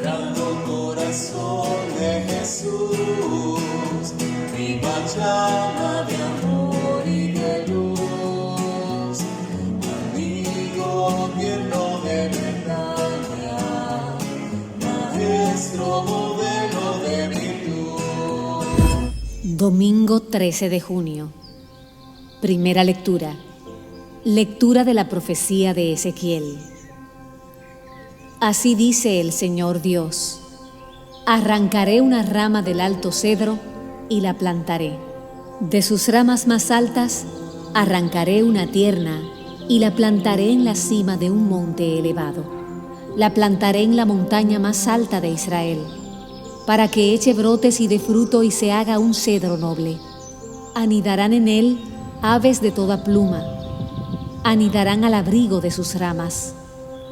Sagrado corazón de Jesús, viva llama de amor y de luz, amigo tierno de verdad, maestro modelo de virtud. Domingo 13 de junio. Primera lectura. Lectura de la profecía de Ezequiel. Así dice el Señor Dios: arrancaré una rama del alto cedro y la plantaré. De sus ramas más altas arrancaré una tierna y la plantaré en la cima de un monte elevado. La plantaré en la montaña más alta de Israel, para que eche brotes y dé fruto y se haga un cedro noble. Anidarán en él aves de toda pluma, anidarán al abrigo de sus ramas.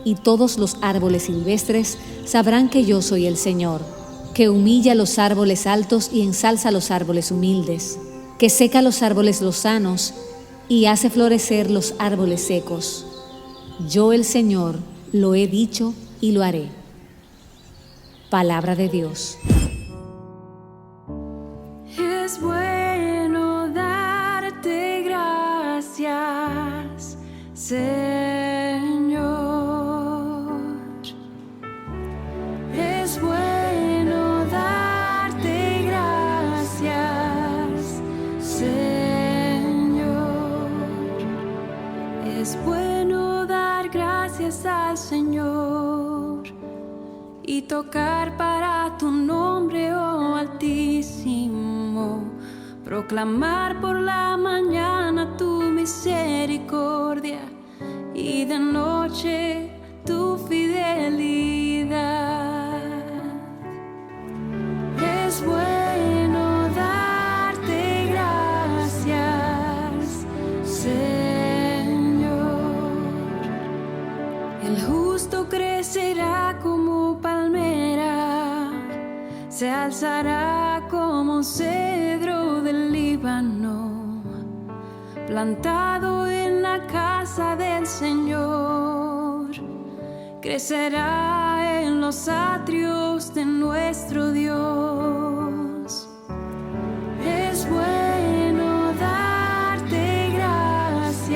Y todos los árboles silvestres sabrán que yo soy el Señor, que humilla los árboles altos y ensalza los árboles humildes, que seca los árboles lozanos y hace florecer los árboles secos. Yo, el Señor, lo he dicho y lo haré. Palabra de Dios. Es bueno darte gracias, Señor. Es bueno darte gracias, Señor. Es bueno dar gracias al Señor y tocar para tu nombre, oh Altísimo. Proclamar por la mañana tu misericordia y de noche tu fidelidad. Es bueno darte gracias, Señor. El justo crecerá como palmera, se alzará como cedro del Líbano, plantado en la casa del Señor. Crecerá en los atrios de nuestro Dios. Es bueno darte gracias,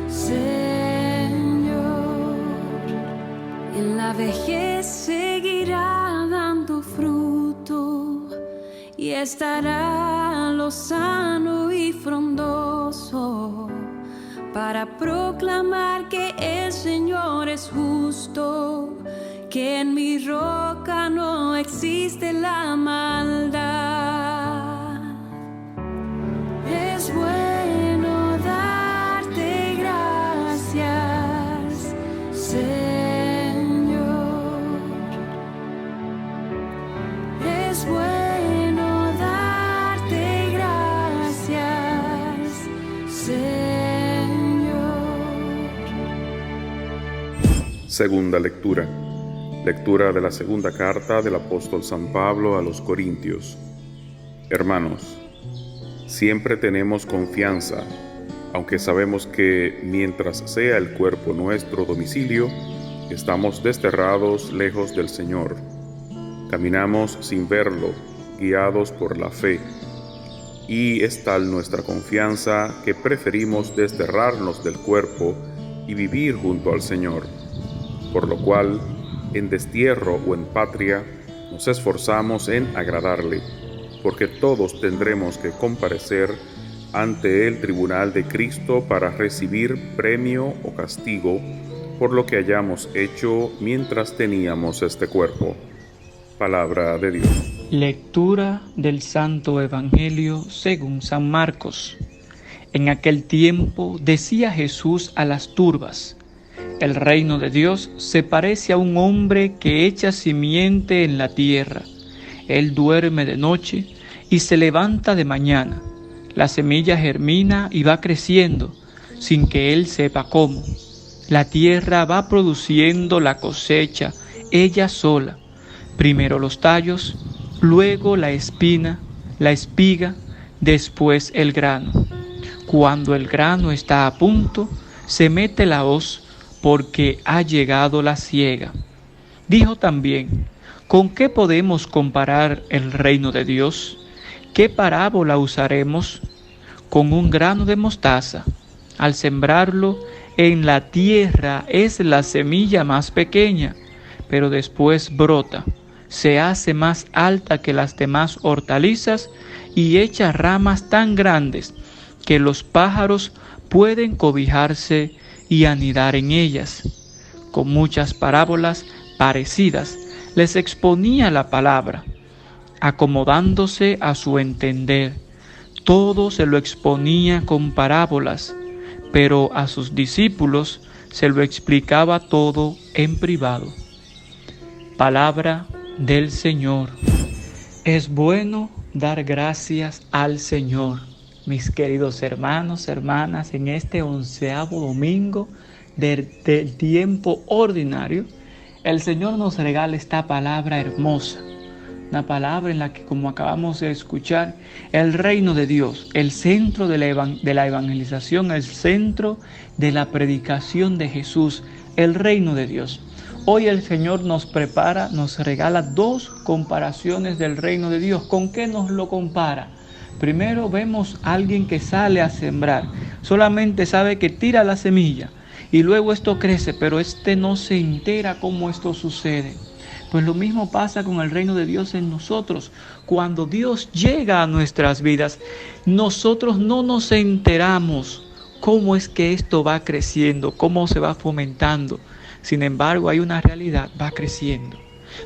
Señor. En la vejez seguirá dando fruto y estará lozano y frondoso, para proclamar que el Señor es justo, que en mi roca no existe la maldad. Es bueno darte gracias, Señor. Es bueno darte gracias, Señor. Segunda lectura. Lectura de la segunda carta del apóstol San Pablo a los Corintios. Hermanos, siempre tenemos confianza, aunque sabemos que mientras sea el cuerpo nuestro domicilio, estamos desterrados lejos del Señor. Caminamos sin verlo, guiados por la fe. Y es tal nuestra confianza que preferimos desterrarnos del cuerpo y vivir junto al Señor. Por lo cual, en destierro o en patria, nos esforzamos en agradarle, porque todos tendremos que comparecer ante el tribunal de Cristo para recibir premio o castigo por lo que hayamos hecho mientras teníamos este cuerpo. Palabra de Dios. Lectura del Santo Evangelio según San Marcos. En aquel tiempo decía Jesús a las turbas: el reino de Dios se parece a un hombre que echa simiente en la tierra. Él duerme de noche y se levanta de mañana. La semilla germina y va creciendo, sin que él sepa cómo. La tierra va produciendo la cosecha ella sola. Primero los tallos, luego la espina, la espiga, después el grano. Cuando el grano está a punto, se mete la hoz, porque ha llegado la siega. Dijo también: ¿con qué podemos comparar el reino de Dios? ¿Qué parábola usaremos? Con un grano de mostaza. Al sembrarlo en la tierra es la semilla más pequeña, pero después brota, se hace más alta que las demás hortalizas y echa ramas tan grandes que los pájaros pueden cobijarse y anidar en ellas. Con muchas parábolas parecidas les exponía la palabra, acomodándose a su entender. Todo se lo exponía con parábolas, pero a sus discípulos se lo explicaba todo en privado. Palabra del Señor. Es bueno dar gracias al Señor, mis queridos hermanos, hermanas, en este 11º domingo del tiempo ordinario. El Señor nos regala esta palabra hermosa, una palabra en la que, como acabamos de escuchar, el reino de Dios, el centro de la evangelización, el centro de la predicación de Jesús, el reino de Dios. Hoy el Señor nos prepara, nos regala dos comparaciones del reino de Dios. ¿Con qué nos lo compara? Primero vemos a alguien que sale a sembrar, solamente sabe que tira la semilla y luego esto crece, pero no se entera cómo esto sucede. Pues lo mismo pasa con el reino de Dios en nosotros. Cuando Dios llega a nuestras vidas, nosotros no nos enteramos cómo es que esto va creciendo, cómo se va fomentando. Sin embargo, hay una realidad, va creciendo.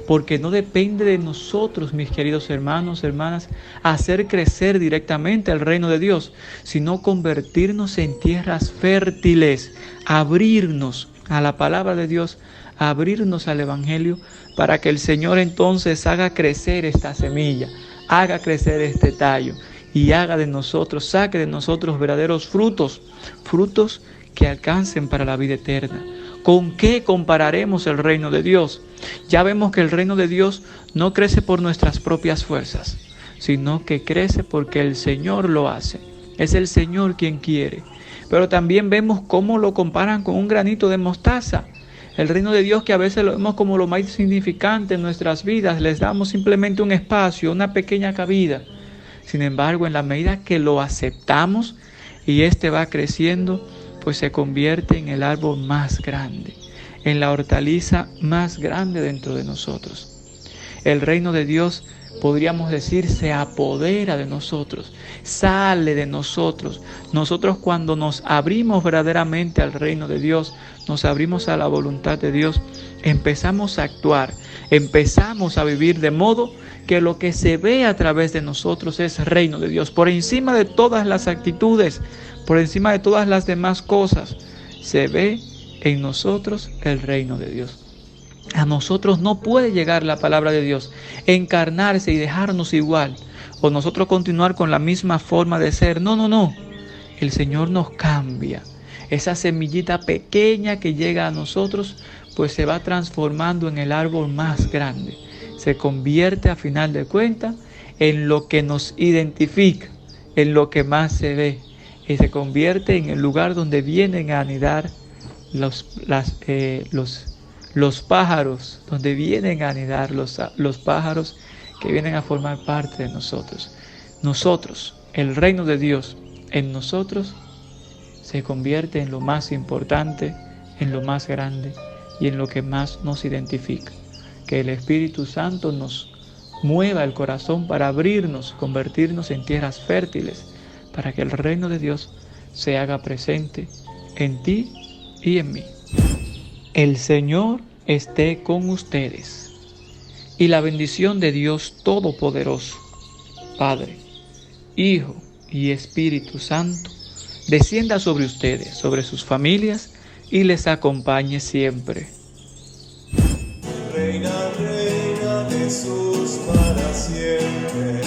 Porque no depende de nosotros, mis queridos hermanos, hermanas, hacer crecer directamente el reino de Dios, sino convertirnos en tierras fértiles, abrirnos a la palabra de Dios, abrirnos al Evangelio, para que el Señor entonces haga crecer esta semilla, haga crecer este tallo y haga de nosotros, saque de nosotros verdaderos frutos, frutos que alcancen para la vida eterna. ¿Con qué compararemos el reino de Dios? Ya vemos que el reino de Dios no crece por nuestras propias fuerzas, sino que crece porque el Señor lo hace. Es el Señor quien quiere. Pero también vemos cómo lo comparan con un granito de mostaza. El reino de Dios, que a veces lo vemos como lo más insignificante en nuestras vidas, les damos simplemente un espacio, una pequeña cabida. Sin embargo, en la medida que lo aceptamos y este va creciendo, pues se convierte en el árbol más grande, en la hortaliza más grande dentro de nosotros. El reino de Dios, podríamos decir, se apodera de nosotros, sale de nosotros. Nosotros, cuando nos abrimos verdaderamente al reino de Dios, nos abrimos a la voluntad de Dios, empezamos a actuar, empezamos a vivir de modo que lo que se ve a través de nosotros es reino de Dios. Por encima de todas las actitudes, por encima de todas las demás cosas, se ve en nosotros el reino de Dios. A nosotros no puede llegar la palabra de Dios, encarnarse y dejarnos igual, o nosotros continuar con la misma forma de ser. No. El Señor nos cambia. Esa semillita pequeña que llega a nosotros, pues se va transformando en el árbol más grande. Se convierte, a final de cuentas, en lo que nos identifica, en lo que más se ve. Y se convierte en el lugar donde vienen a anidar los pájaros, donde vienen a anidar los pájaros que vienen a formar parte de nosotros. Nosotros, el reino de Dios en nosotros, se convierte en lo más importante, en lo más grande y en lo que más nos identifica. Que el Espíritu Santo nos mueva el corazón para abrirnos, convertirnos en tierras fértiles, para que el reino de Dios se haga presente en ti y en mí. El Señor esté con ustedes, y la bendición de Dios Todopoderoso, Padre, Hijo y Espíritu Santo, descienda sobre ustedes, sobre sus familias, y les acompañe siempre. Reina, reina Jesús para siempre.